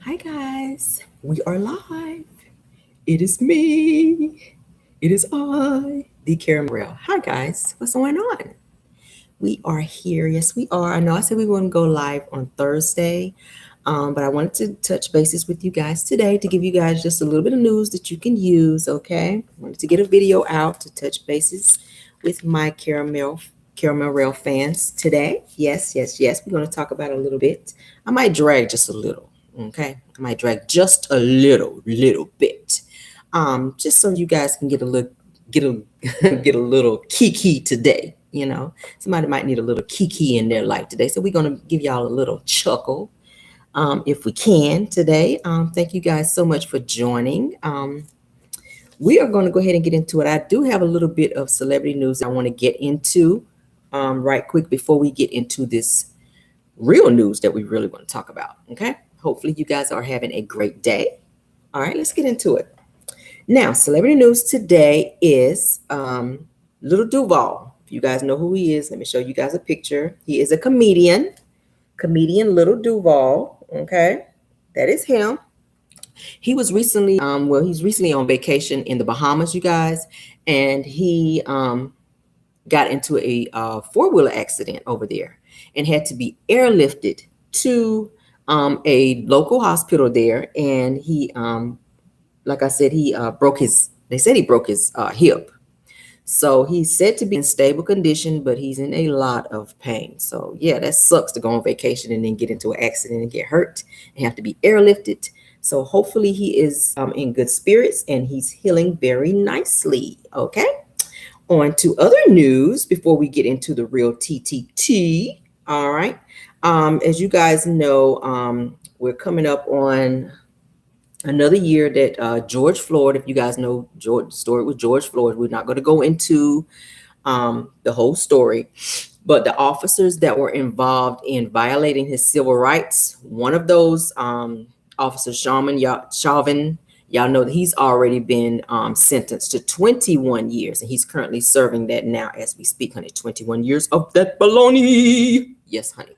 Hi guys, we are live. It is me. It is I, the Caramel. Hi guys, what's going on? We are here. Yes, we are. I know I said we wouldn't go live on Thursday, but I wanted to touch bases with you guys today to give you guys just a little bit of news that you can use. Okay, I wanted to get a video out to touch bases with my Caramel Rail fans today. Yes, yes, yes. We're going to talk about a little bit. I might drag just a little. Okay, I might drag just a little bit, just so you guys can get a get a little kiki today. Somebody might need a little kiki in their life today. So we're gonna give y'all a little chuckle, if we can today. Thank you guys so much for joining. We are going to go ahead and get into it. I do have a little bit of celebrity news I want to get into, right quick before we get into this real news that we really want to talk about. Okay. Hopefully you guys are having a great day. All right, let's get into it. Now, celebrity news today is Little Duval. If you guys know who he is, let me show you guys a picture. He is a comedian Little Duval. Okay, that is him. He was recently, he's recently on vacation in the Bahamas, you guys, and he got into a four-wheeler accident over there and had to be airlifted to a local hospital there. And he, like I said, they said he broke his hip. So he's said to be in stable condition, but he's in a lot of pain. So yeah, that sucks to go on vacation and then get into an accident and get hurt and have to be airlifted. So hopefully he is in good spirits and he's healing very nicely. Okay. On to other news before we get into the real TTT. All right. As you guys know, we're coming up on another year that George Floyd, if you guys know George, story with George Floyd, we're not going to go into the whole story, but the officers that were involved in violating his civil rights, one of those officers, Chauvin, y'all know that he's already been sentenced to 21 years, and he's currently serving that now as we speak, honey. 21 years of that baloney. Yes, honey.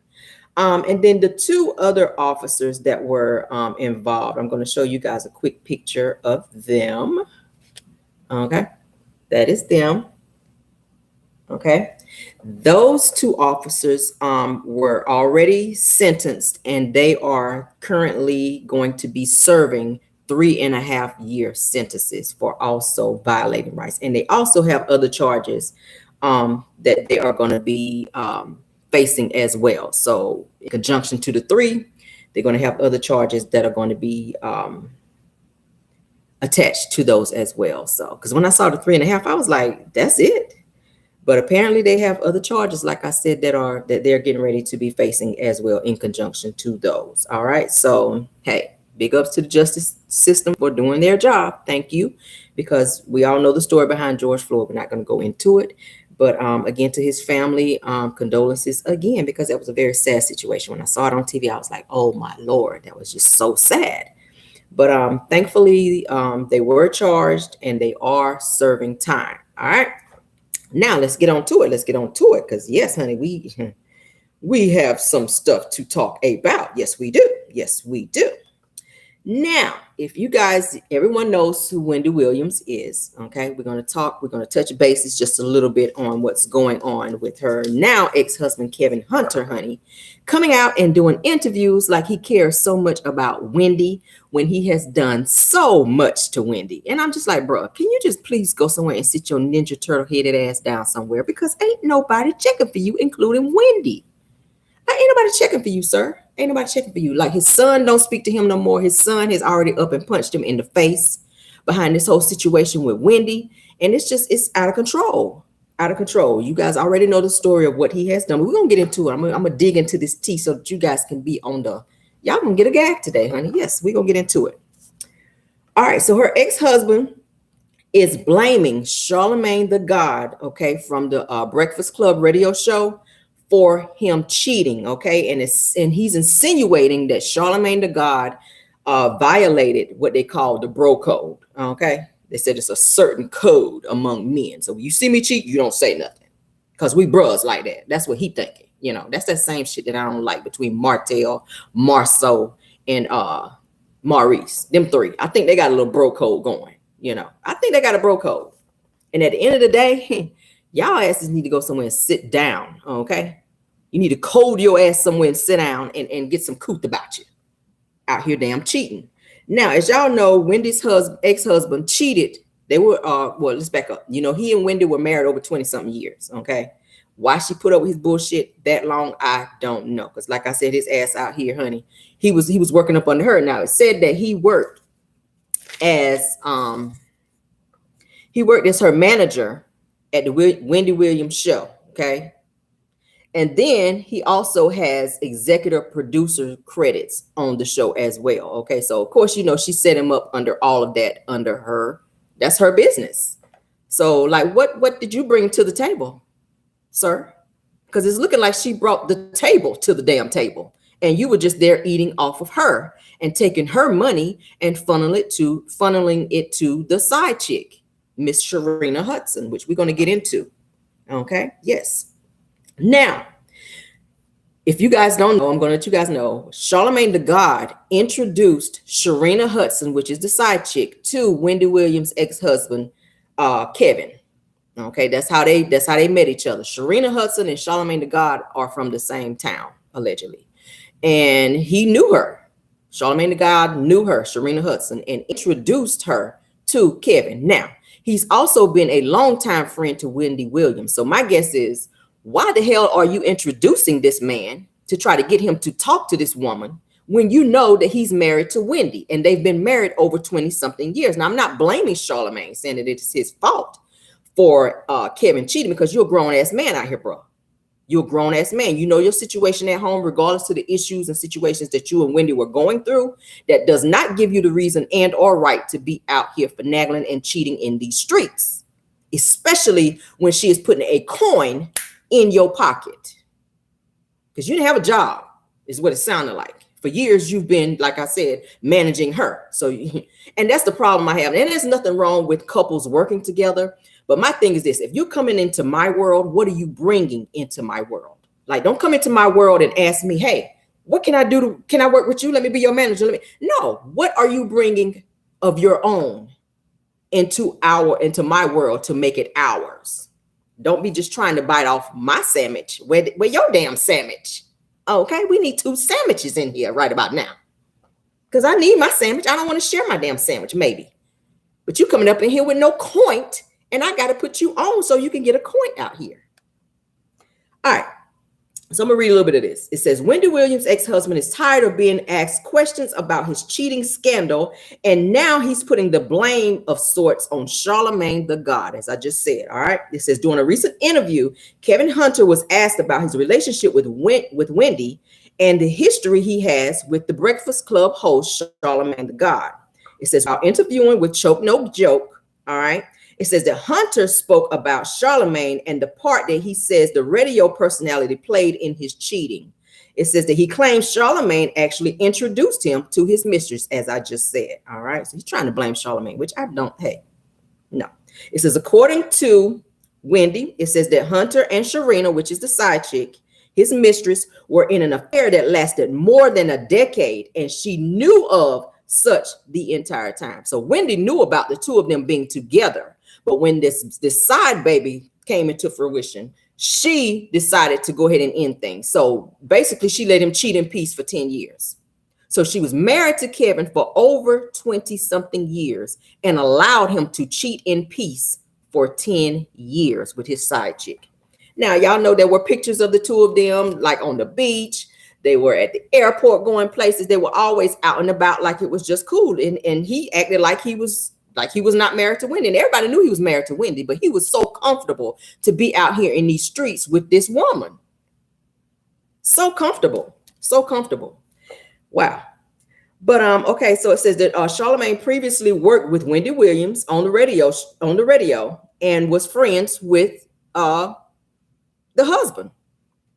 And then the two other officers that were involved, I'm going to show you guys a quick picture of them. Okay, that is them. Okay, those two officers were already sentenced, and they are currently going to be serving 3.5-year sentences for also violating rights. And they also have other charges that they are going to be facing as well. So in conjunction to the three, they're going to have other charges that are going to be attached to those as well. So, because when I saw the 3.5, I was like, that's it. But apparently they have other charges, like I said, that they're getting ready to be facing as well in conjunction to those. All right. So, hey, big ups to the justice system for doing their job. Thank you. Because we all know the story behind George Floyd. We're not going to go into it. But again, to his family, condolences again, because that was a very sad situation. When I saw it on TV, I was like, oh, my Lord, that was just so sad. But thankfully, they were charged and they are serving time. All right. Now let's get on to it. Let's get on to it. Because yes, honey, we have some stuff to talk about. Yes, we do. Yes, we do. Now, if you guys, everyone knows who Wendy Williams is. Okay, we're going to touch bases just a little bit on what's going on with her now ex-husband Kevin Hunter, honey, coming out and doing interviews like he cares so much about Wendy when he has done so much to Wendy. And I'm just like, bro, can you just please go somewhere and sit your Ninja Turtle headed ass down somewhere? Because ain't nobody checking for you, including Wendy. Ain't nobody checking for you, sir. Ain't nobody checking for you. Like his son don't speak to him no more. His son has already up and punched him in the face behind this whole situation with Wendy. And it's out of control. Out of control. You guys already know the story of what he has done. We're going to get into it. I'm going to dig into this tea so that you guys can be on y'all going to get a gag today, honey. Yes, we're going to get into it. All right. So her ex-husband is blaming Charlamagne the God, okay, from the Breakfast Club radio show for him cheating, okay? And he's insinuating that Charlamagne the God violated what they call the bro code, okay? They said it's a certain code among men. So when you see me cheat, you don't say nothing because we bros like that. That's what he thinking. That's that same shit that I don't like between Martell, Marceau, and Maurice. Them three. I think they got a little bro code going. I think they got a bro code. And at the end of the day, y'all asses need to go somewhere and sit down. Okay. You need to code your ass somewhere and sit down and get some couth about you. Out here damn cheating. Now, as y'all know, Wendy's ex-husband cheated. They were, well, let's back up. He and Wendy were married over 20-something years. Okay. Why she put up with his bullshit that long, I don't know. Because like I said, his ass out here, honey, he was working up under her. Now, it said that he worked as her manager at the Wendy Williams show. Okay. And then he also has executive producer credits on the show as well. Okay. So of course, she set him up under all of that under her. That's her business. So like, what did you bring to the table, sir? Because it's looking like she brought the table to the damn table and you were just there eating off of her and taking her money and funneling it to the side chick, Miss Sharina Hudson, which we're going to get into. Okay. Yes. Now, if you guys don't know, I'm going to let you guys know, Charlamagne the God introduced Sharina Hudson, which is the side chick, to Wendy Williams' ex-husband, Kevin. Okay, that's how they met each other. Sharina Hudson and Charlamagne the God are from the same town, allegedly. And he knew her. Charlamagne the God knew her, Sharina Hudson, and introduced her to Kevin. Now, he's also been a longtime friend to Wendy Williams. So my guess is, why the hell are you introducing this man to try to get him to talk to this woman when you know that he's married to Wendy and they've been married over 20-something years? Now, I'm not blaming Charlamagne, saying that it's his fault for Kevin cheating, because you're a grown-ass man out here, bro. You're a grown-ass man. You know your situation at home, regardless to the issues and situations that you and Wendy were going through. That does not give you the reason and or right to be out here finagling and cheating in these streets, especially when she is putting a coin in your pocket, because you didn't have a job, is what it sounded like. For years, you've been, like I said, managing her. So, and that's the problem I have. And there's nothing wrong with couples working together. But my thing is this: if you're coming into my world, what are you bringing into my world? Like, don't come into my world and ask me, hey, what can I do? Can I work with you? Let me be your manager. No, what are you bringing of your own into my world to make it ours? Don't be just trying to bite off my sandwich. Where your damn sandwich? Okay, we need 2 sandwiches in here right about now. Because I need my sandwich. I don't want to share my damn sandwich, maybe. But you coming up in here with no coin, and I got to put you on so you can get a coin out here. All right. So I'm going to read a little bit of this. It says, Wendy Williams' ex-husband is tired of being asked questions about his cheating scandal, and now he's putting the blame of sorts on Charlamagne the God, as I just said. All right. It says, during a recent interview, Kevin Hunter was asked about his relationship with Wendy and the history he has with the Breakfast Club host, Charlamagne the God. It says, while interviewing with Choke No Joke, all right, it says that Hunter spoke about Charlamagne and the part that he says the radio personality played in his cheating. It says that he claims Charlamagne actually introduced him to his mistress, as I just said. All right. So he's trying to blame Charlamagne, which I don't. Hey, no. It says, according to Wendy, it says that Hunter and Sharina, which is the side chick, his mistress, were in an affair that lasted more than a decade, and she knew of such the entire time. So Wendy knew about the two of them being together. But when this side baby came into fruition, she decided to go ahead and end things. So basically, she let him cheat in peace for 10 years. So she was married to Kevin for over 20-something years and allowed him to cheat in peace for 10 years with his side chick. Now, y'all know there were pictures of the two of them, like on the beach. They were at the airport going places. They were always out and about like it was just cool. And he acted like he was not married to Wendy. And everybody knew he was married to Wendy, but he was so comfortable to be out here in these streets with this woman. So comfortable. So comfortable. Wow. But okay, so it says that Charlamagne previously worked with Wendy Williams on the radio and was friends with the husband.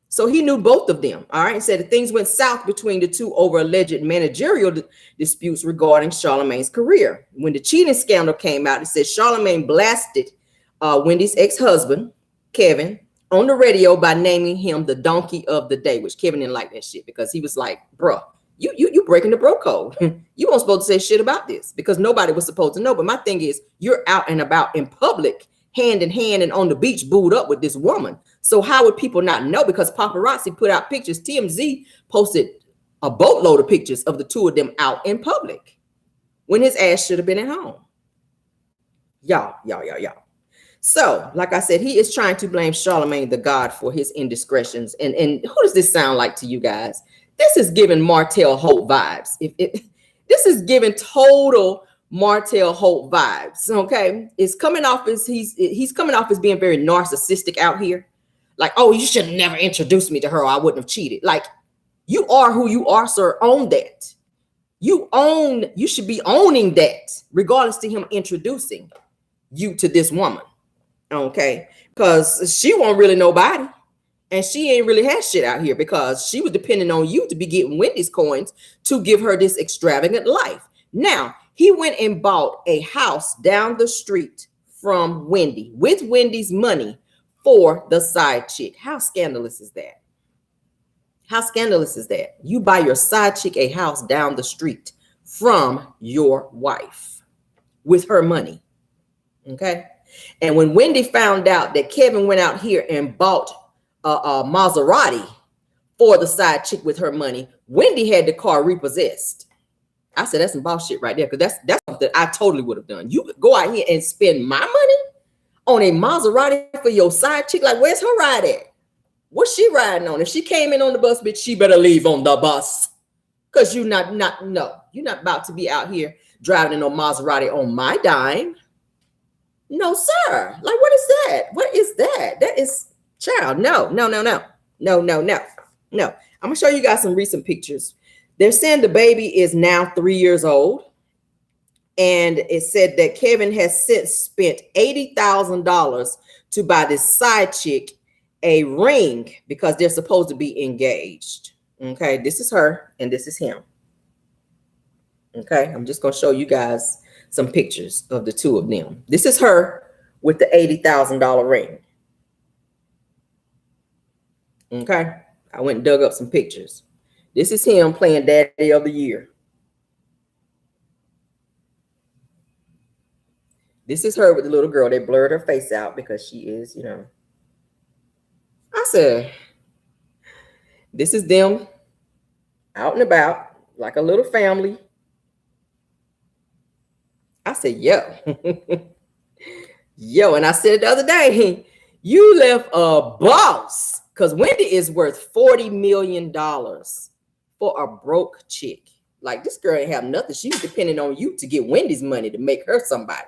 So he knew both of them. All right. It said that things went south between the two over alleged managerial disputes regarding Charlamagne's career. When the cheating scandal came out, it said Charlamagne blasted Wendy's ex-husband, Kevin, on the radio by naming him the donkey of the day, which Kevin didn't like that shit because he was like, bruh, You breaking the bro code. You weren't supposed to say shit about this because nobody was supposed to know. But my thing is, you're out and about in public, hand in hand, and on the beach, booed up with this woman. So how would people not know? Because paparazzi put out pictures. TMZ posted a boatload of pictures of the two of them out in public when his ass should have been at home. Y'all. So, like I said, he is trying to blame Charlamagne the God for his indiscretions. And who does this sound like to you guys? This is giving Martell Holt vibes. This is giving total Martell Holt vibes. Okay, it's coming off as he's coming off as being very narcissistic out here. Like, oh, you should have never introduced me to her, or I wouldn't have cheated. Like, you are who you are, sir. Own that. You should be owning that, regardless to him introducing you to this woman. Okay, because she won't really nobody, and she ain't really had shit out here because she was depending on you to be getting Wendy's coins to give her this extravagant life. Now, he went and bought a house down the street from Wendy with Wendy's money for the side chick. How scandalous is that? How scandalous is that? You buy your side chick a house down the street from your wife with her money. Okay. And when Wendy found out that Kevin went out here and bought a Maserati for the side chick with her money, Wendy had the car repossessed. I said, that's some bullshit right there, because that's something I totally would have done. You go out here and spend my money on a Maserati for your side chick. Like, where's her ride at? What's she riding on? If she came in on the bus, bitch, she better leave on the bus. Because you're not about to be out here driving in a Maserati on my dime. No, sir. Like, what is that? What is that? That is, child. No. I'm gonna show you guys some recent pictures. They're saying the baby is now 3 years old, and it said that Kevin has since spent $80,000 to buy this side chick a ring because they're supposed to be engaged. Okay, this is her and this is him. Okay, I'm just gonna show you guys some pictures of the two of them. This is her with the $80,000 ring. Okay, I went and dug up some pictures. This is him playing Daddy of the Year. This is her with the little girl. They blurred her face out because she is, you know. I said, this is them out and about like a little family. I said, yo, and I said it the other day, you left a boss, because Wendy is worth $40 million for a broke chick. Like, this girl ain't have nothing. She was depending on you to get Wendy's money to make her somebody.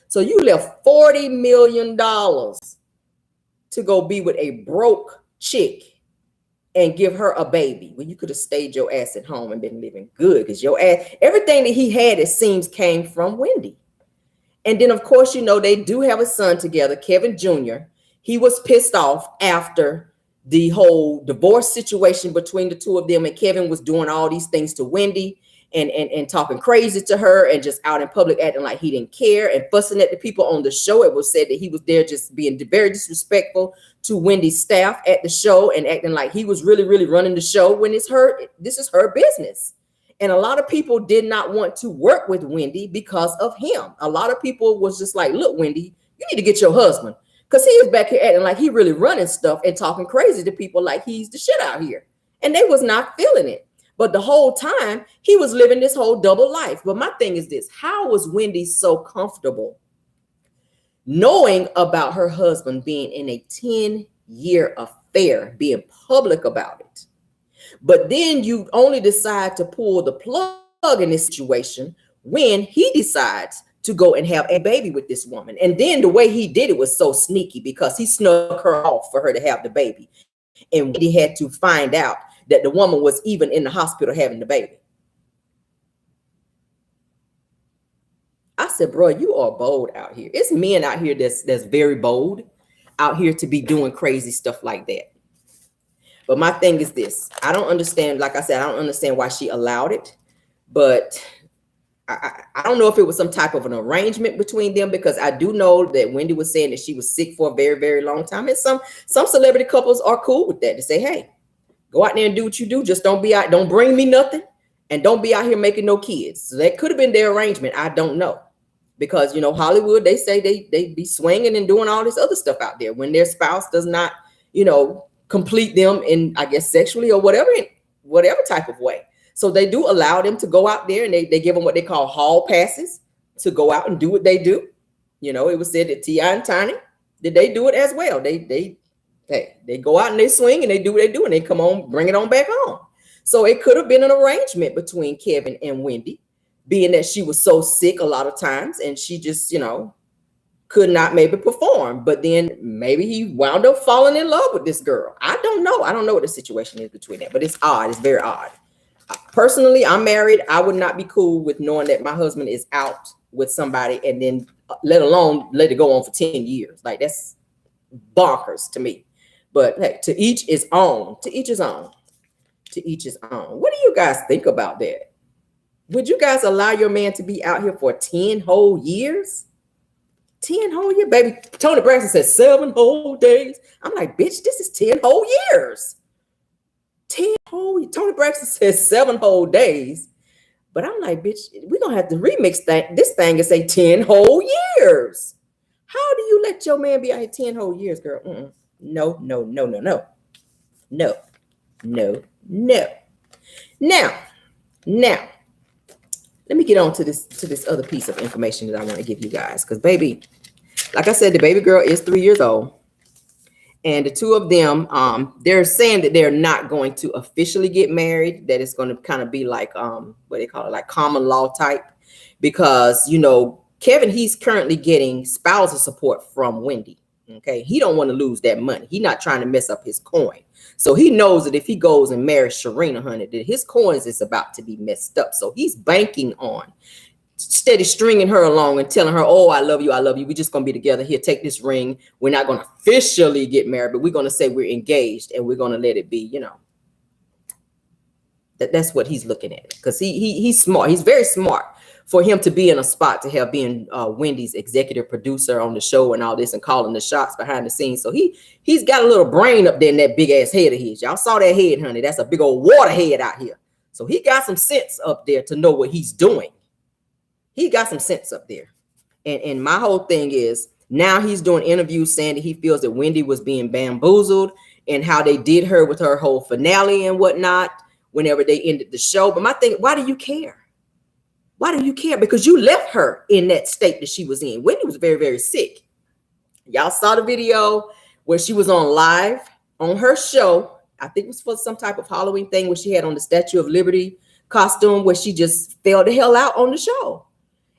So you left $40 million to go be with a broke chick and give her a baby when you could have stayed your ass at home and been living good, because your ass, everything that he had, it seems, came from Wendy. And then, of course, you know, they do have a son together, Kevin Jr. He was pissed off after the whole divorce situation between the two of them, and Kevin was doing all these things to Wendy and talking crazy to her and just out in public acting like he didn't care and fussing at the people on the show. It was said that he was there just being very disrespectful to Wendy's staff at the show and acting like he was really, really running the show when this is her business. And a lot of people did not want to work with Wendy because of him. A lot of people was just like, look, Wendy, you need to get your husband, because he is back here acting like he really running stuff and talking crazy to people like he's the shit out here. And they was not feeling it. But the whole time he was living this whole double life. But my thing is this: how was Wendy so comfortable knowing about her husband being in a 10-year affair, being public about it? But then you only decide to pull the plug in this situation when he decides to go and have a baby with this woman. And then the way he did it was so sneaky, because he snuck her off for her to have the baby. And he had to find out that the woman was even in the hospital having the baby. I said, bro, you are bold out here. It's men out here that's very bold out here to be doing crazy stuff like that. But my thing is this: I don't understand. Like I said, I don't understand why she allowed it. But I don't know if it was some type of an arrangement between them, because I do know that Wendy was saying that she was sick for a very, very long time. And some celebrity couples are cool with that, to say, hey, Go out there and do what you do. Just don't be out. Don't bring me nothing, and don't be out here making no kids. So that could have been their arrangement. I don't know, because Hollywood, they say they be swinging and doing all this other stuff out there when their spouse does not complete them in, I guess, sexually or whatever type of way. So they do allow them to go out there, and they give them what they call hall passes to go out and do what they do. It was said that T.I. and Tiny, did they do it as well? They go out and they swing and they do what they do, and they come on, bring it on back home. So it could have been an arrangement between Kevin and Wendy, being that she was so sick a lot of times and she just, could not maybe perform. But then maybe he wound up falling in love with this girl. I don't know. I don't know what the situation is between that, but it's odd. It's very odd. Personally, I'm married. I would not be cool with knowing that my husband is out with somebody and then let alone let it go on for 10 years. Like, that's bonkers to me. But hey, to each his own. To each his own. To each his own. What do you guys think about that? Would you guys allow your man to be out here for 10 whole years? 10 whole years, baby. Tony Braxton says 7 whole days. I'm like, bitch, this is 10 whole years. 10 whole. Tony Braxton says 7 whole days. But I'm like, bitch, we're going to have to remix this thing and say 10 whole years. How do you let your man be out here 10 whole years, girl? No. No. Now, let me get on to this other piece of information that I want to give you guys. Because, baby, like I said, the baby girl is 3 years old. And the two of them, they're saying that they're not going to officially get married, that it's going to kind of be like, what they call it, like common law type. Because, Kevin, he's currently getting spousal support from Wendy. Okay, he don't want to lose that money. He's not trying to mess up his coin. So he knows that if he goes and marries Sharina, honey, that his coins is about to be messed up. So he's banking on steady stringing her along and telling her, oh, I love you. We're just going to be together. Here, take this ring. We're not going to officially get married, but we're going to say we're engaged, and we're going to let it be, That's what he's looking at. Because he's smart. He's very smart for him to be in a spot to have being Wendy's executive producer on the show and all this and calling the shots behind the scenes. So he's got a little brain up there in that big ass head of his. Y'all saw that head, honey. That's a big old water head out here. So he got some sense up there to know what he's doing. He got some sense up there. And my whole thing is, now he's doing interviews saying that he feels that Wendy was being bamboozled and how they did her with her whole finale and whatnot whenever they ended the show. But my thing, why do you care? Why do you care? Because you left her in that state that she was in. Wendy was very, very sick. Y'all saw the video where she was on live on her show. I think it was for some type of Halloween thing where she had on the Statue of Liberty costume where she just fell the hell out on the show.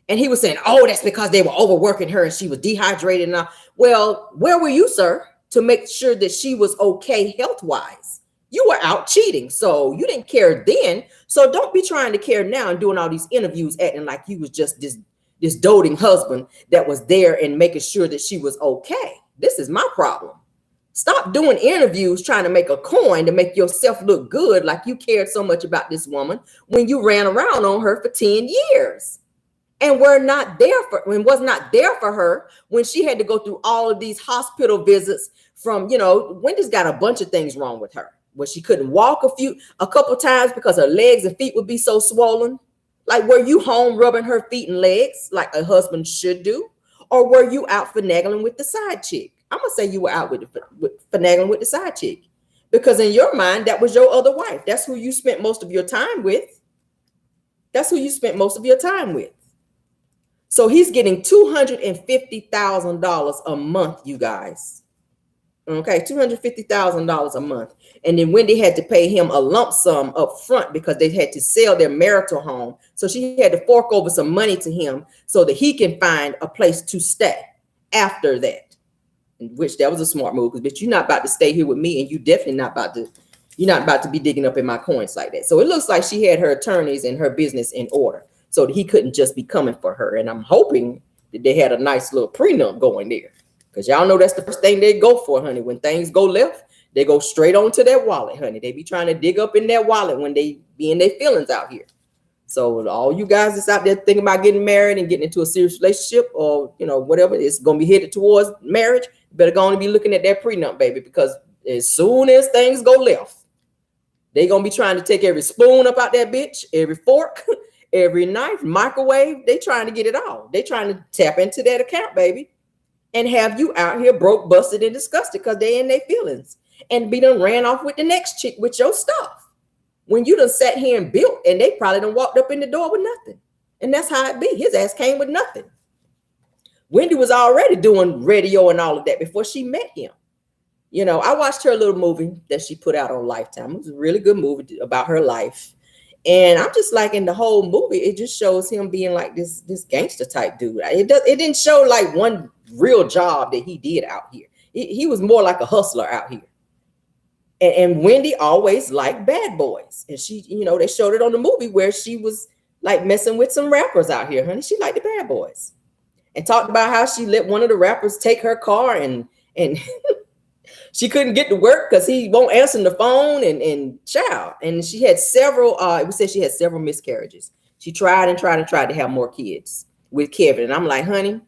And he was saying, oh, that's because they were overworking her and she was dehydrated. And well, where were you, sir, to make sure that she was okay health-wise? You were out cheating, so you didn't care then. So don't be trying to care now and doing all these interviews acting like you was just this doting husband that was there and making sure that she was okay. This is my problem. Stop doing interviews trying to make a coin to make yourself look good like you cared so much about this woman when you ran around on her for 10 years. And was not there for her when she had to go through all of these hospital visits from, Wendy's got a bunch of things wrong with her. Where she couldn't walk a couple times because her legs and feet would be so swollen. Like, were you home rubbing her feet and legs like a husband should do? Or were you out finagling with the side chick? I'm going to say you were out with finagling with the side chick. Because in your mind, that was your other wife. That's who you spent most of your time with. So he's getting $250,000 a month, you guys. Okay, $250,000 a month. And then Wendy had to pay him a lump sum up front because they had to sell their marital home. So she had to fork over some money to him so that he can find a place to stay after that. Which that was a smart move, because bitch, you're not about to stay here with me, and you definitely not about to be digging up in my coins like that. So it looks like she had her attorneys and her business in order so that he couldn't just be coming for her. And I'm hoping that they had a nice little prenup going there. Because y'all know that's the first thing they go for, honey. When things go left, they go straight on to their wallet, honey. They be trying to dig up in their wallet when they be in their feelings out here. So all you guys that's out there thinking about getting married and getting into a serious relationship or, whatever, it's going to be headed towards marriage, you better go on and be looking at that prenup, baby. Because as soon as things go left, They gonna be trying to take every spoon up out that bitch, every fork, every knife, microwave. They trying to get it all. They trying to tap into that account, baby, and have you out here broke, busted, and disgusted because they in their feelings and be done ran off with the next chick with your stuff. When you done sat here and built, and they probably done walked up in the door with nothing. And that's how it be. His ass came with nothing. Wendy was already doing radio and all of that before she met him. You know, I watched her little movie that she put out on Lifetime. It was a really good movie about her life. And I'm just like, in the whole movie, it just shows him being like this gangster type dude. It didn't show like one real job that he did out here. He was more like a hustler out here. And Wendy always liked bad boys. And she, you know, they showed it on the movie where she was like messing with some rappers out here, honey. She liked the bad boys. And talked about how she let one of the rappers take her car and she couldn't get to work because he won't answer the phone and child. And she had several, it was said she had several miscarriages. She tried to have more kids with Kevin. And I'm like, honey,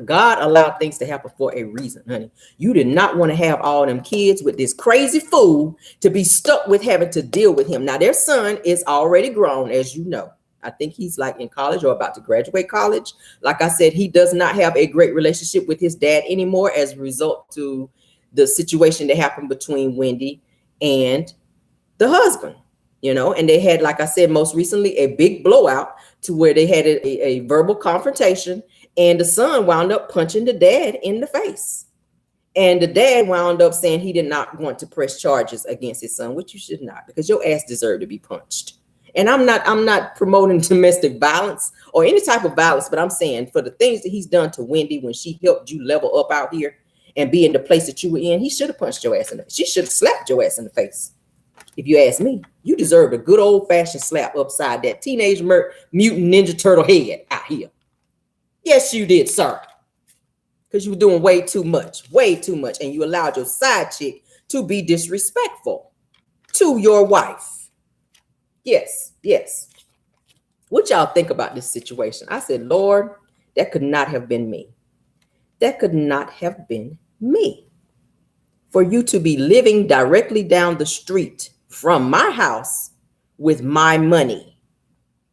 God allowed things to happen for a reason, honey. You did not want to have all them kids with this crazy fool to be stuck with having to deal with him. Now, their son is already grown, as you know. I think he's like in college or about to graduate college. Like I said, he does not have a great relationship with his dad anymore as a result to the situation that happened between Wendy and the husband, you know, and they had, like I said, most recently, a big blowout to where they had a verbal confrontation, and the son wound up punching the dad in the face. And the dad wound up saying he did not want to press charges against his son, which you should not, because your ass deserved to be punched. And I'm not promoting domestic violence or any type of violence, but I'm saying for the things that he's done to Wendy when she helped you level up out here and be in the place that you were in, he should have punched your ass in the face. She should have slapped your ass in the face. If you ask me, you deserved a good old-fashioned slap upside that teenage mutant ninja turtle head out here. Yes, you did, sir. Because you were doing way too much, and you allowed your side chick to be disrespectful to your wife. Yes. What y'all think about this situation? I said, Lord, that could not have been me. That could not have been me. For you to be living directly down the street from my house with my money.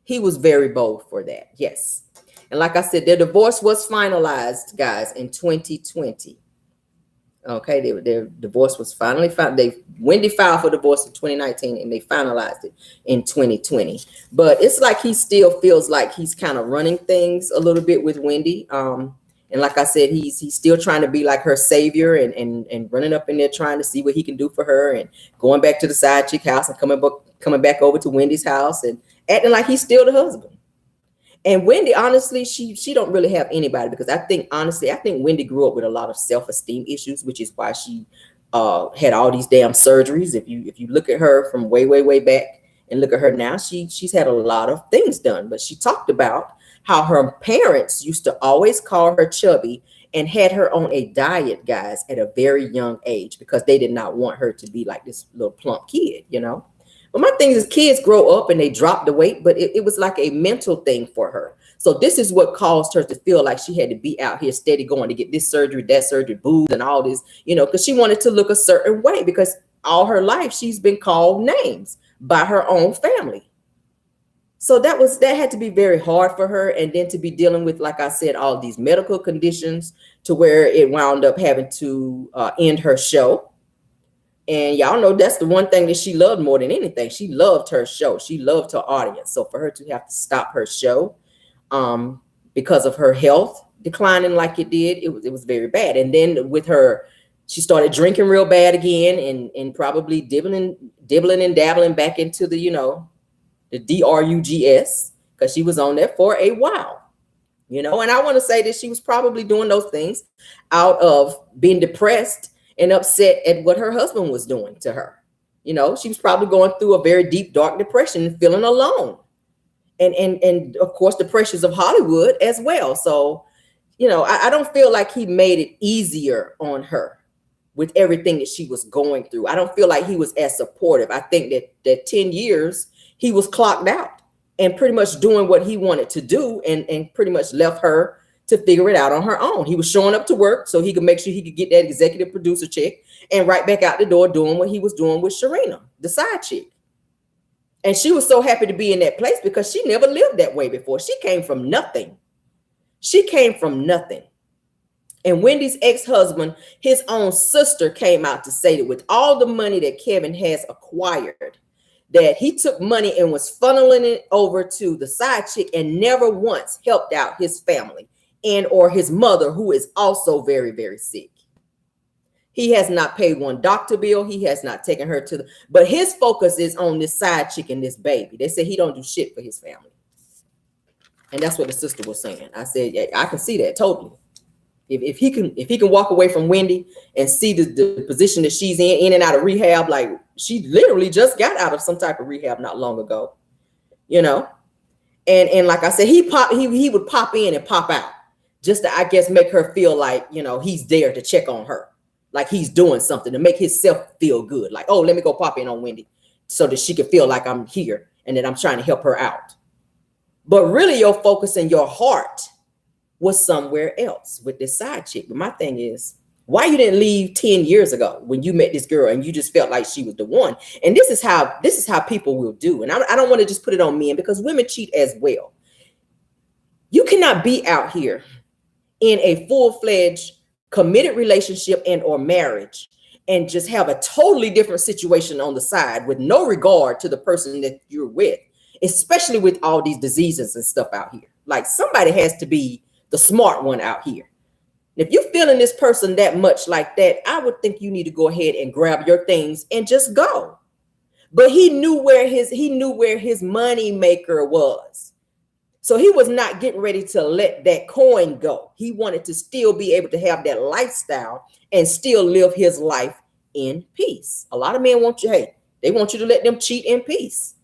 He was very bold for that. Yes. And like I said, their divorce was finalized, guys, in 2020. Okay, their divorce was finally found. Wendy filed for divorce in 2019, and they finalized it in 2020. But it's like he still feels like he's kind of running things a little bit with Wendy. And like I said, he's still trying to be like her savior and running up in there trying to see what he can do for her, and going back to the side chick house and coming back over to Wendy's house and acting like he's still the husband. And Wendy, honestly, she don't really have anybody, because I think Wendy grew up with a lot of self-esteem issues, which is why she had all these damn surgeries. If you look at her from way back and look at her now, she's had a lot of things done. But she talked about how her parents used to always call her chubby and had her on a diet, guys, at a very young age, because they did not want her to be like this little plump kid, you know. But my thing is, kids grow up and they drop the weight, but it was like a mental thing for her. So this is what caused her to feel like she had to be out here steady going to get this surgery, that surgery, boobs and all this, you know, because she wanted to look a certain way, because all her life she's been called names by her own family. So that had to be very hard for her. And then to be dealing with, like I said, all these medical conditions, to where it wound up having to end her show. And y'all know that's the one thing that she loved more than anything. She loved her show. She loved her audience. So for her to have to stop her show because of her health declining like it did, it was very bad. And then with her, she started drinking real bad again, and probably dibbling and dabbling back into the, you know, the drugs, because she was on there for a while. You know, and I want to say that she was probably doing those things out of being depressed and upset at what her husband was doing to her. You know, she was probably going through a very deep, dark depression and feeling alone. And of course, the pressures of Hollywood as well. So, you know, I don't feel like he made it easier on her with everything that she was going through. I don't feel like he was as supportive. I think that 10 years, he was clocked out and pretty much doing what he wanted to do, and pretty much left her to figure it out on her own. He was showing up to work so he could make sure he could get that executive producer check and right back out the door doing what he was doing with Sharina, the side chick. And she was so happy to be in that place because she never lived that way before. She came from nothing. She came from nothing. And Wendy's ex-husband, his own sister, came out to say that with all the money that Kevin has acquired, that he took money and was funneling it over to the side chick and never once helped out his family and or his mother, who is also very, very sick. He has not paid one doctor bill. He has not taken her to but his focus is on this side chick and this baby. They say he don't do shit for his family. And that's what the sister was saying. I said, yeah, I can see that totally. If he can walk away from Wendy and see the position that she's in and out of rehab, like she literally just got out of some type of rehab not long ago, you know. And like I said, he would pop in and pop out just to, I guess, make her feel like, you know, he's there to check on her, like he's doing something to make himself feel good. Like, oh, let me go pop in on Wendy so that she can feel like I'm here and that I'm trying to help her out. But really, your focus and your heart was somewhere else with this side chick. But my thing is, why you didn't leave 10 years ago when you met this girl and you just felt like she was the one? And this is how people will do. And I don't want to just put it on men because women cheat as well. You cannot be out here in a full-fledged committed relationship and or marriage and just have a totally different situation on the side with no regard to the person that you're with, especially with all these diseases and stuff out here. Like somebody has to be the smart one out here. If you're feeling this person that much like that, I would think you need to go ahead and grab your things and just go. But he knew where his money maker was. So he was not getting ready to let that coin go. He wanted to still be able to have that lifestyle and still live his life in peace. A lot of men want you, they want you to let them cheat in peace.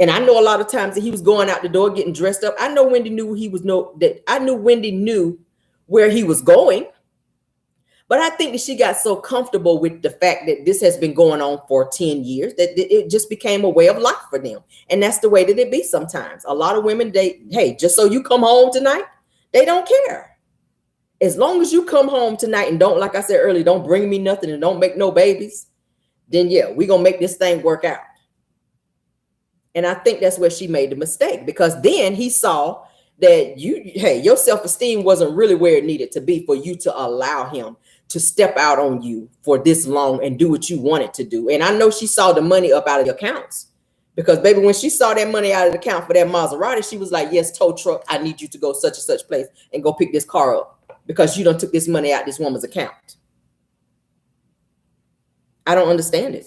And I know a lot of times that he was going out the door getting dressed up. I know Wendy knew Wendy knew where he was going. But I think that she got so comfortable with the fact that this has been going on for 10 years that it just became a way of life for them. And that's the way that it be sometimes. A lot of women, just so you come home tonight, they don't care. As long as you come home tonight and don't, like I said earlier, don't bring me nothing and don't make no babies, then yeah, we're going to make this thing work out. And I think that's where she made the mistake, because then he saw that your self-esteem wasn't really where it needed to be for you to allow him to step out on you for this long and do what you wanted to do. And I know she saw the money up out of the accounts, because baby, when she saw that money out of the account for that Maserati, she was like, yes, tow truck, I need you to go such and such place and go pick this car up because you done took this money out this woman's account. I don't understand it.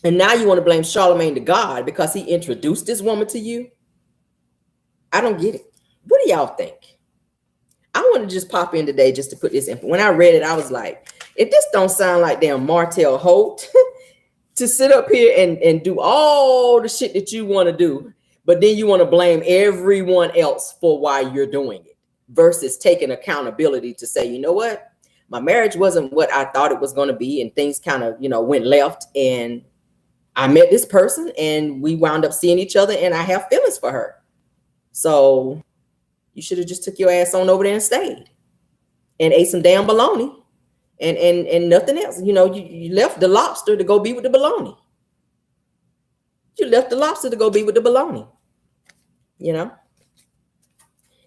And now you want to blame Charlamagne the God because he introduced this woman to you? I don't get it. What do y'all think? I want to just pop in today just to put this in. When I read it, I was like, if this don't sound like damn Martell Holt to sit up here and do all the shit that you want to do, but then you want to blame everyone else for why you're doing it versus taking accountability to say, you know what? My marriage wasn't what I thought it was going to be, and things kind of, went left, and I met this person and we wound up seeing each other and I have feelings for her. So you should have just took your ass on over there and stayed and ate some damn bologna and nothing else. You left the lobster to go be with the bologna. You left the lobster to go be with the bologna,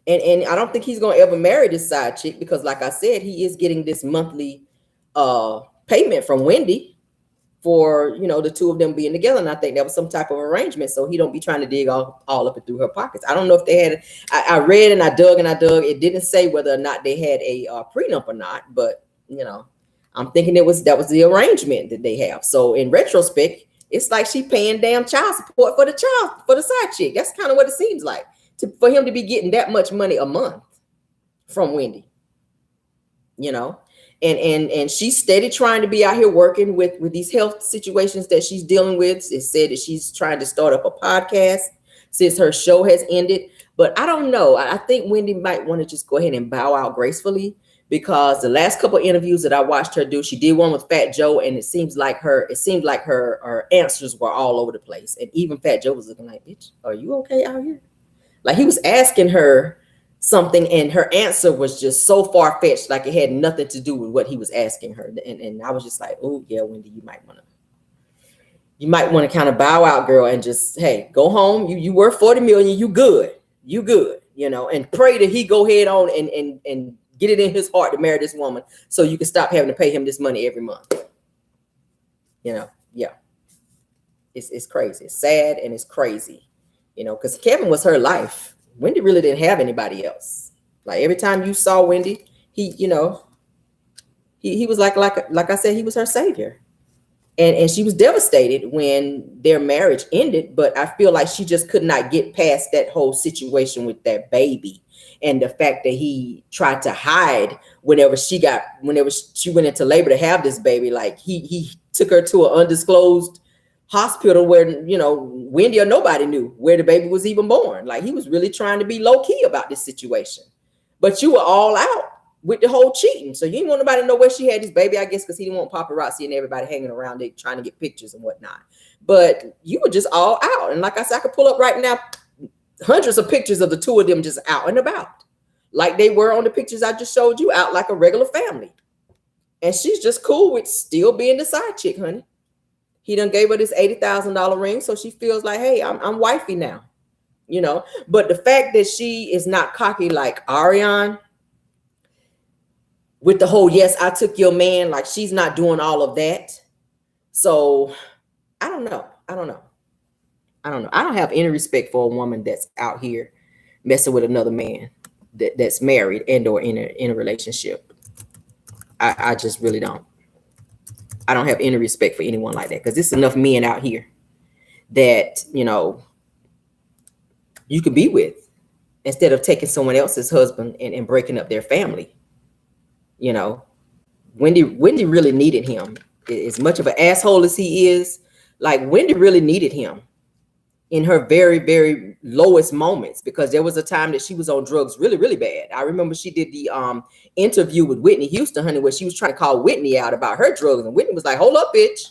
And I don't think he's going to ever marry this side chick because, like I said, he is getting this monthly payment from Wendy for, the two of them being together. And I think that was some type of arrangement. So he don't be trying to dig all up and through her pockets. I don't know if they had, I read and I dug. It didn't say whether or not they had a prenup or not, but, I'm thinking that was the arrangement that they have. So in retrospect, it's like she paying damn child support for the side chick. That's kind of what it seems like for him to be getting that much money a month from Wendy, And she's steady trying to be out here working with these health situations that she's dealing with. It said that she's trying to start up a podcast since her show has ended. But I don't know. I think Wendy might want to just go ahead and bow out gracefully, because the last couple of interviews that I watched her do, she did one with Fat Joe, and it seemed like her answers were all over the place. And even Fat Joe was looking like, bitch, are you okay out here? Like he was asking her something, and her answer was just so far-fetched, like it had nothing to do with what he was asking her. And I was just like, oh yeah, Wendy, you might want to kind of bow out, girl, and just, hey, go home. You worth 40 million, you good, and pray that he go ahead on and get it in his heart to marry this woman so you can stop having to pay him this money every month. Yeah. It's crazy. It's sad and it's crazy, because Kevin was her life. Wendy really didn't have anybody else. Like every time you saw Wendy, he was like I said, he was her savior. And she was devastated when their marriage ended, but I feel like she just could not get past that whole situation with that baby and the fact that he tried to hide whenever she went into labor to have this baby. Like he took her to an undisclosed hospital where, Wendy or nobody knew where the baby was even born. Like he was really trying to be low key about this situation, but you were all out with the whole cheating. So you didn't want nobody to know where she had this baby, I guess, because he didn't want paparazzi and everybody hanging around it trying to get pictures and whatnot. But you were just all out. And like I said, I could pull up right now hundreds of pictures of the two of them just out and about, like they were on the pictures I just showed you, out like a regular family. And she's just cool with still being the side chick, honey. He done gave her this $80,000 ring, so she feels like, hey, I'm wifey now, But the fact that she is not cocky like Ariane, with the whole, yes, I took your man, like she's not doing all of that. So I don't know. I don't have any respect for a woman that's out here messing with another man that's married and or in a relationship. I just really don't. I don't have any respect for anyone like that, because there's enough men out here that, you could be with instead of taking someone else's husband and breaking up their family. Wendy really needed him. As much of an asshole as he is, like Wendy really needed him in her very, very lowest moments, because there was a time that she was on drugs really, really bad. I remember she did the interview with Whitney Houston, honey, where she was trying to call Whitney out about her drugs. And Whitney was like, hold up, bitch.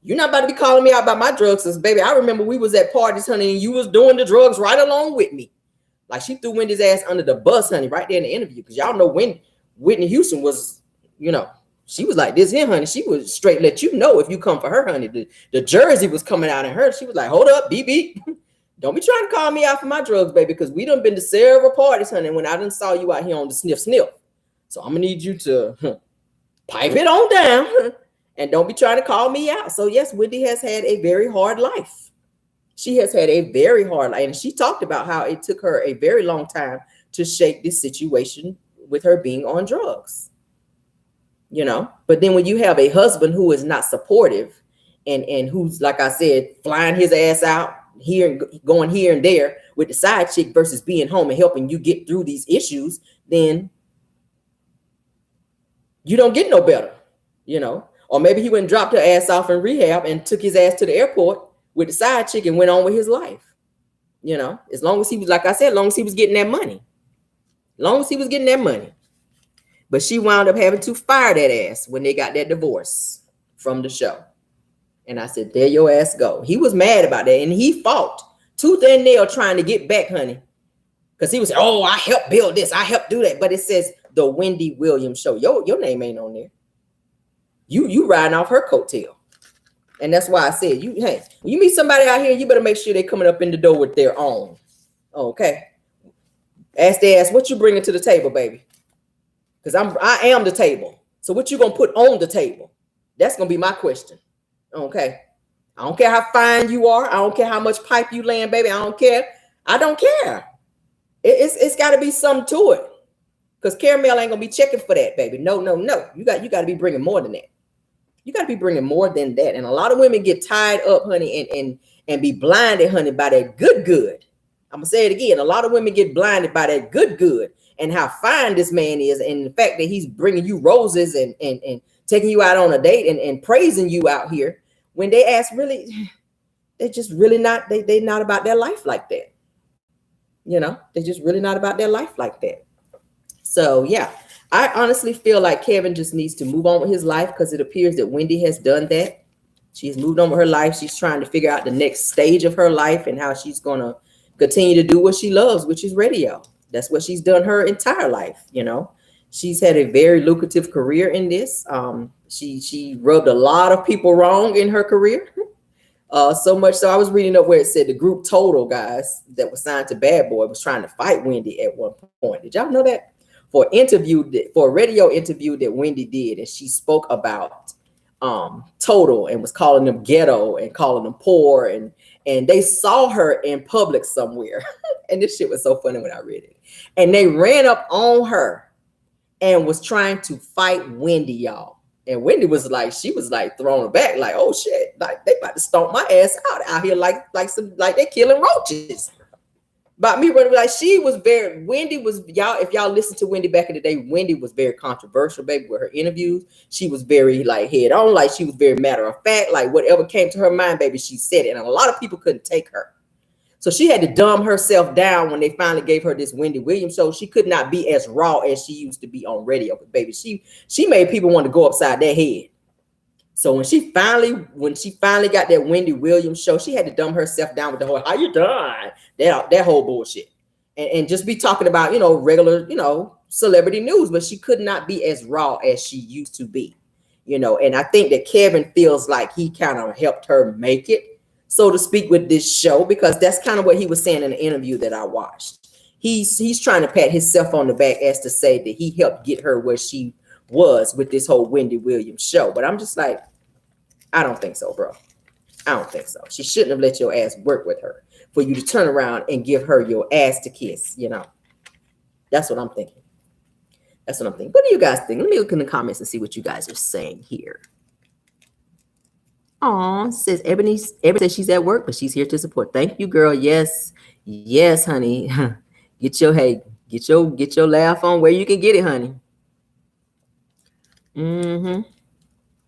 You're not about to be calling me out about my drugs. Cause baby, I remember we was at parties, honey, and you was doing the drugs right along with me. Like she threw Wendy's ass under the bus, honey, right there in the interview. Cause y'all know when Whitney Houston was, she was like this here, honey. She was straight let you know if you come for her, honey. The jersey was coming out in her. She was like, hold up, beep, beep. Don't be trying to call me out for my drugs, baby, because we done been to several parties, honey, when I done saw you out here on the sniff. So I'm going to need you to pipe it on down and don't be trying to call me out. So yes, Wendy has had a very hard life. She has had a very hard life. And she talked about how it took her a very long time to shake this situation with her being on drugs. But then when you have a husband who is not supportive and who's, like I said, flying his ass out here and going here and there with the side chick versus being home and helping you get through these issues, then you don't get no better, or maybe he went and dropped her ass off in rehab and took his ass to the airport with the side chick and went on with his life. As long as he was, like I said, as long as he was getting that money, But she wound up having to fire that ass when they got that divorce from the show. And I said, there your ass go. He was mad about that. And he fought tooth and nail trying to get back, honey. Because he was, oh, I helped build this. I helped do that. But it says the Wendy Williams show. Your name ain't on there. You riding off her coattail. And that's why I said, when you meet somebody out here, you better make sure they're coming up in the door with their own. Okay. Ask their ass, what you bringing to the table, baby? Because I am the table. So what you going to put on the table? That's going to be my question. Okay. I don't care how fine you are. I don't care how much pipe you laying, baby. I don't care. It's got to be something to it. Because Caramel ain't going to be checking for that, baby. No. You got to be bringing more than that. You got to be bringing more than that. And a lot of women get tied up, honey, and be blinded, honey, by that good. I'm going to say it again. A lot of women get blinded by that good and how fine this man is. And the fact that he's bringing you roses and taking you out on a date and praising you out here, when they ask, really, they're just really not, they're not about their life like that. They're just really not about their life like that. So yeah, I honestly feel like Kevin just needs to move on with his life, because it appears that Wendy has done that. She's moved on with her life. She's trying to figure out the next stage of her life and how she's going to continue to do what she loves, which is radio. That's what she's done her entire life. She's had a very lucrative career in this. She rubbed a lot of people wrong in her career. So much so I was reading up where it said the group Total guys that was signed to Bad Boy was trying to fight Wendy at one point. Did y'all know that? For a radio interview that Wendy did, and she spoke about Total and was calling them ghetto and calling them poor, and they saw her in public somewhere. And this shit was so funny when I read it. And they ran up on her and was trying to fight Wendy, y'all. And Wendy was like, she was like thrown back, like, oh shit, like they about to stomp my ass out here like they killing roaches. But me running, like, Wendy was, y'all, if y'all listen to Wendy back in the day, Wendy was very controversial, baby, with her interviews. She was very like head on, like she was very matter of fact, like whatever came to her mind, baby, she said it. And a lot of people couldn't take her. So she had to dumb herself down when they finally gave her this Wendy Williams show. She could not be as raw as she used to be on radio. But baby, she made people want to go upside their head. So when she finally got that Wendy Williams show, she had to dumb herself down with the whole "how you doing?" that whole bullshit, and just be talking about regular celebrity news. But she could not be as raw as she used to be, And I think that Kevin feels like he kind of helped her make it, so to speak, with this show, because that's kind of what he was saying in the interview that I watched. He's trying to pat himself on the back as to say that he helped get her where she was with this whole Wendy Williams show. But I'm just like, I don't think so, bro. I don't think so. She shouldn't have let your ass work with her for you to turn around and give her your ass to kiss, That's what I'm thinking. That's what I'm thinking. What do you guys think? Let me look in the comments and see what you guys are saying here. Oh, says Ebony says she's at work, but she's here to support. Thank you, girl. Yes, honey. Get your laugh on where you can get it, honey.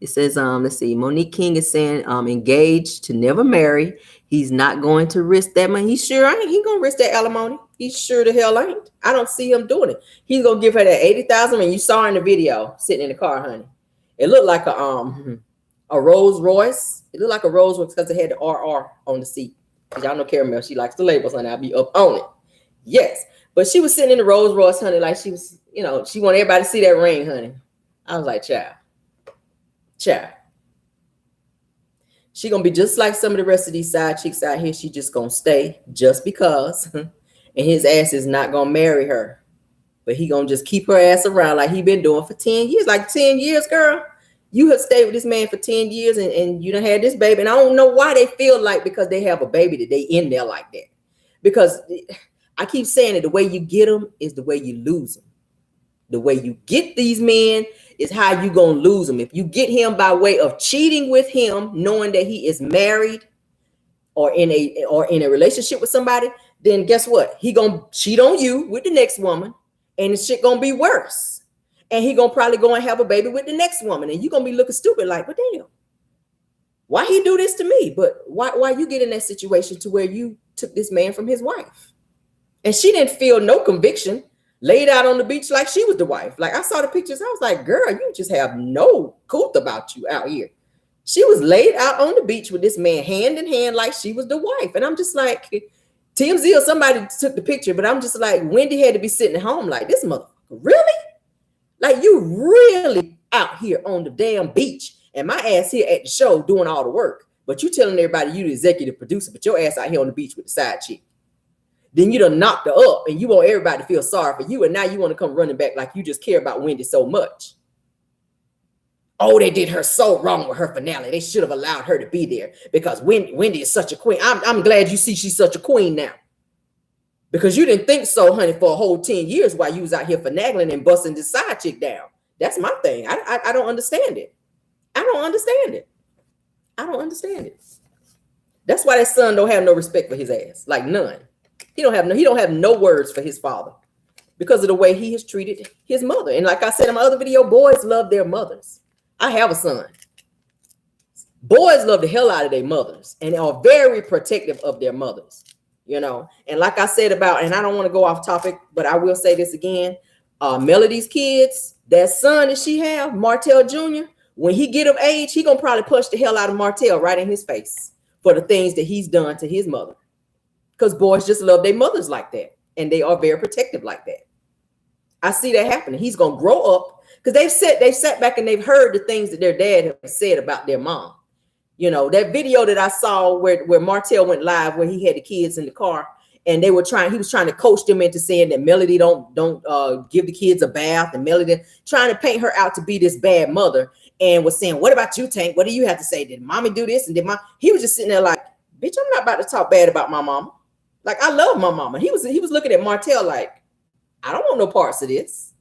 It says, let's see. Monique King is saying, engaged to never marry. He's not going to risk that money. He sure ain't. He gonna risk that alimony. He sure the hell ain't. I don't see him doing it. He's gonna give her that $80,000. And you saw her in the video sitting in the car, honey. It looked like a Rolls Royce. It looked like a Rolls Royce because it had the RR on the seat. Y'all know Caramel, she likes the labels, honey. I'll be up on it. Yes. But she was sitting in the Rolls Royce, honey, like she was, she wanted everybody to see that ring, honey. I was like, child. She gonna be just like some of the rest of these side chicks out here. She just gonna stay just because. And his ass is not gonna marry her. But he gonna just keep her ass around like he been doing for 10 years. Like 10 years, girl. You have stayed with this man for 10 years and you done had this baby. And I don't know why they feel like because they have a baby that they in there like that. Because I keep saying it, the way you get them is the way you lose them. The way you get these men is how you gonna lose them. If you get him by way of cheating with him, knowing that he is married or in a relationship with somebody, then guess what? He gonna cheat on you with the next woman, and the shit gonna be worse. And he gonna probably go and have a baby with the next woman, and you gonna be looking stupid like, but damn, why he do this to me? But why you get in that situation to where you took this man from his wife, and she didn't feel no conviction, laid out on the beach like she was the wife. Like I saw the pictures, I was like, girl, you just have no couth about you out here. She was laid out on the beach with this man hand in hand like she was the wife, and I'm just like, TMZ or somebody took the picture, but I'm just like, Wendy had to be sitting at home like, this motherfucker, really? Like you really out here on the damn beach and my ass here at the show doing all the work, but you telling everybody you the executive producer, but your ass out here on the beach with the side chick. Then you done knocked her up and you want everybody to feel sorry for you. And now you want to come running back like you just care about Wendy so much. Oh, they did her so wrong with her finale. They should have allowed her to be there because Wendy is such a queen. I'm glad you see she's such a queen now. Because you didn't think so, honey, for a whole 10 years while you was out here finagling and busting this side chick down. That's my thing. I don't understand it. I don't understand it. That's why that son don't have no respect for his ass. Like none. He don't have no words for his father because of the way he has treated his mother. And like I said in my other video, boys love their mothers. I have a son. Boys love the hell out of their mothers and are very protective of their mothers. And like I said about, and I don't want to go off topic, but I will say this again. Melody's kids, that son that she have, Martell Jr., when he get of age, he gonna probably punch the hell out of Martell right in his face for the things that he's done to his mother. Because boys just love their mothers like that. And they are very protective like that. I see that happening. He's going to grow up because they've sat back and they've heard the things that their dad has said about their mom. You know, that video that I saw where Martell went live, where he had the kids in the car and he was trying to coach them into saying that Melody don't give the kids a bath, and Melody trying to paint her out to be this bad mother, and was saying, what about you, Tank? What do you have to say? Did mommy do this? And he was just sitting there like, bitch, I'm not about to talk bad about my mama. Like, I love my mama. He was looking at Martell like, I don't want no parts of this.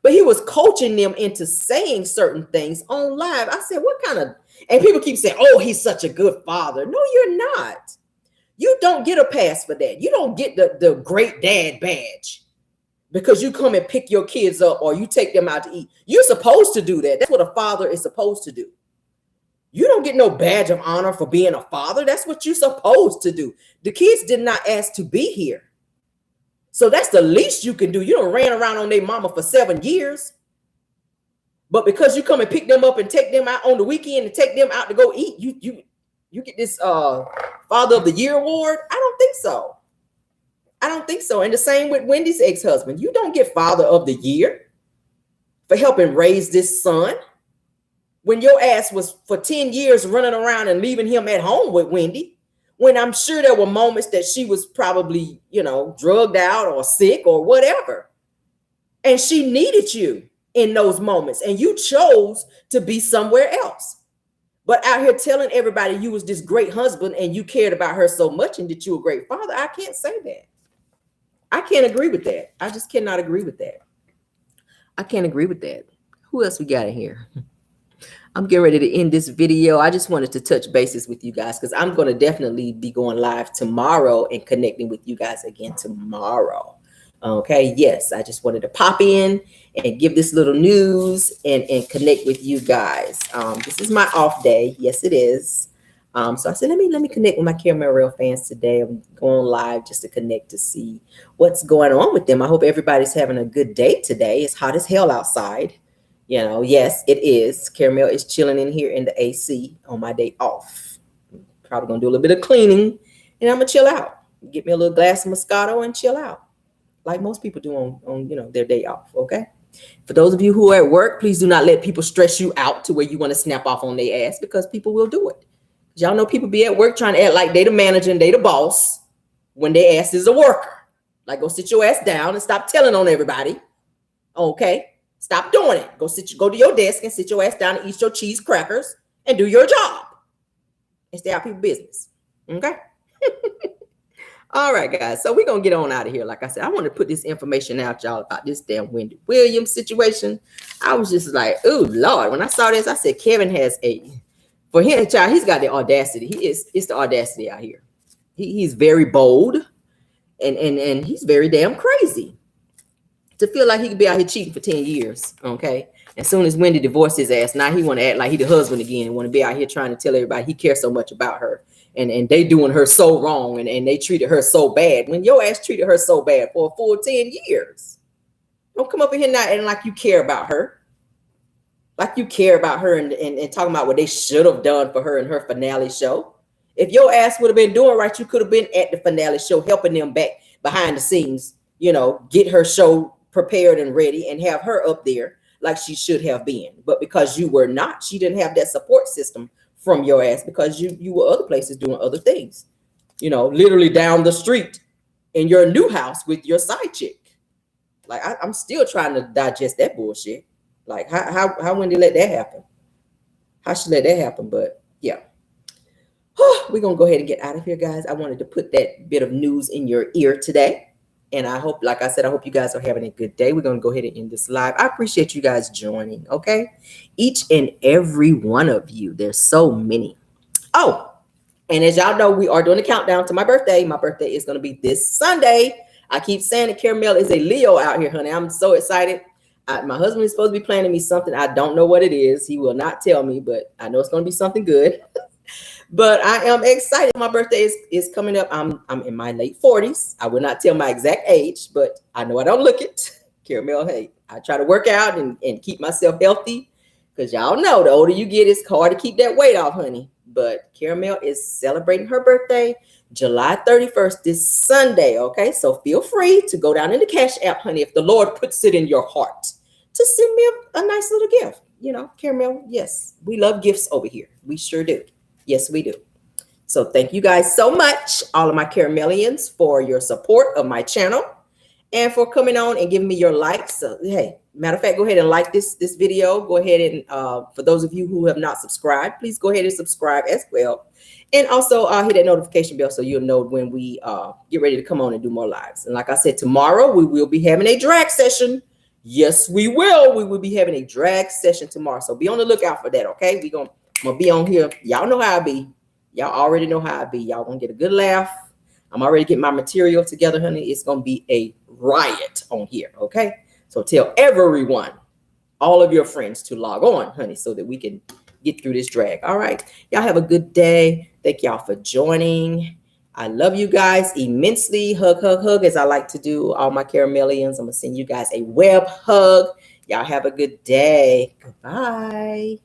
But he was coaching them into saying certain things on live. I said, what kind of, and people keep saying, oh, he's such a good father. No, you're not. You don't get a pass for that. You don't get the great dad badge because you come and pick your kids up or you take them out to eat. You're supposed to do that. That's what a father is supposed to do. You don't get no badge of honor for being a father. That's what you're supposed to do. The kids did not ask to be here. So that's the least you can do. You don't ran around on their mama for 7 years. But because you come and pick them up and take them out on the weekend and take them out to go eat, you get this Father of the Year award? I don't think so. I don't think so. And the same with Wendy's ex-husband. You don't get Father of the Year for helping raise this son. When your ass was for 10 years running around and leaving him at home with Wendy, when I'm sure there were moments that she was probably, drugged out or sick or whatever. And she needed you in those moments. And you chose to be somewhere else. But out here telling everybody you was this great husband and you cared about her so much and that you were a great father, I can't say that. I can't agree with that. I just cannot agree with that. I can't agree with that. Who else we got in here? I'm getting ready to end this video. I just wanted to touch bases with you guys because I'm going to definitely be going live tomorrow and connecting with you guys again tomorrow. Okay. Yes. I just wanted to pop in and give this little news and connect with you guys. This is my off day. Yes, it is. So I said, let me connect with my Rell fans today. I'm going live just to connect to see what's going on with them. I hope everybody's having a good day today. It's hot as hell outside. Yes, it is. Caramel is chilling in here in the AC on my day off. Probably gonna do a little bit of cleaning and I'm gonna chill out. Get me a little glass of Moscato and chill out. Like most people do on their day off. Okay. For those of you who are at work, please do not let people stress you out to where you want to snap off on their ass because people will do it. Y'all know people be at work trying to act like they the manager and they the boss when their ass is a worker. Like, go sit your ass down and stop telling on everybody. Okay. Stop doing it. Go to your desk and sit your ass down and eat your cheese crackers and do your job. And stay out people's business. Okay? All right, guys. So we're going to get on out of here. Like I said, I want to put this information out, y'all, about this damn Wendy Williams situation. I was just like, oh, Lord. When I saw this, I said, Kevin has for him, child, he's got the audacity. It's the audacity out here. He's very bold and he's very damn crazy. To feel like he could be out here cheating for 10 years, okay? As soon as Wendy divorced his ass, now he want to act like he the husband again and want to be out here trying to tell everybody he cares so much about her. And they doing her so wrong and they treated her so bad. When your ass treated her so bad for a full 10 years. Don't come up in here now and like you care about her. Like you care about her and talking about what they should have done for her in her finale show. If your ass would have been doing right, you could have been at the finale show helping them back behind the scenes, get her show prepared and ready and have her up there like she should have been. But because you were not, she didn't have that support system from your ass because you were other places doing other things, literally down the street in your new house with your side chick. Like, I'm still trying to digest that bullshit. Like, how Wendy let that happen? How she let that happen? But yeah, we're going to go ahead and get out of here, guys. I wanted to put that bit of news in your ear today. And I hope, like I said, I hope you guys are having a good day. We're going to go ahead and end this live. I appreciate you guys joining, okay? Each and every one of you. There's so many. Oh, and as y'all know, we are doing a countdown to my birthday. My birthday is going to be this Sunday. I keep saying that Caramel is a Leo out here, honey. I'm so excited. My husband is supposed to be planning me something. I don't know what it is. He will not tell me, but I know it's going to be something good. But I am excited. My birthday is coming up. I'm in my late 40s. I will not tell my exact age, but I know I don't look it. Caramel, hey, I try to work out and keep myself healthy because y'all know the older you get, it's hard to keep that weight off, honey. but Caramel is celebrating her birthday July 31st, this Sunday. Okay, so feel free to go down in the Cash App, honey, if the Lord puts it in your heart to send me a nice little gift. Caramel, yes, we love gifts over here. We sure do. Yes, we do. So thank you guys so much, all of my Caramelians, for your support of my channel and for coming on and giving me your likes. So, hey, matter of fact, go ahead and like this video. Go ahead and for those of you who have not subscribed, please go ahead and subscribe as well. And also hit that notification bell so you'll know when we get ready to come on and do more lives. And like I said, tomorrow we will be having a drag session. Yes, we will. We will be having a drag session tomorrow. So be on the lookout for that, okay? I'm going to be on here. Y'all know how I be. Y'all already know how I be. Y'all going to get a good laugh. I'm already getting my material together, honey. It's going to be a riot on here, okay? So tell everyone, all of your friends to log on, honey, so that we can get through this drag. All right. Y'all have a good day. Thank y'all for joining. I love you guys immensely. Hug, hug, hug, as I like to do. All my Caramelians, I'm going to send you guys a web hug. Y'all have a good day. Goodbye.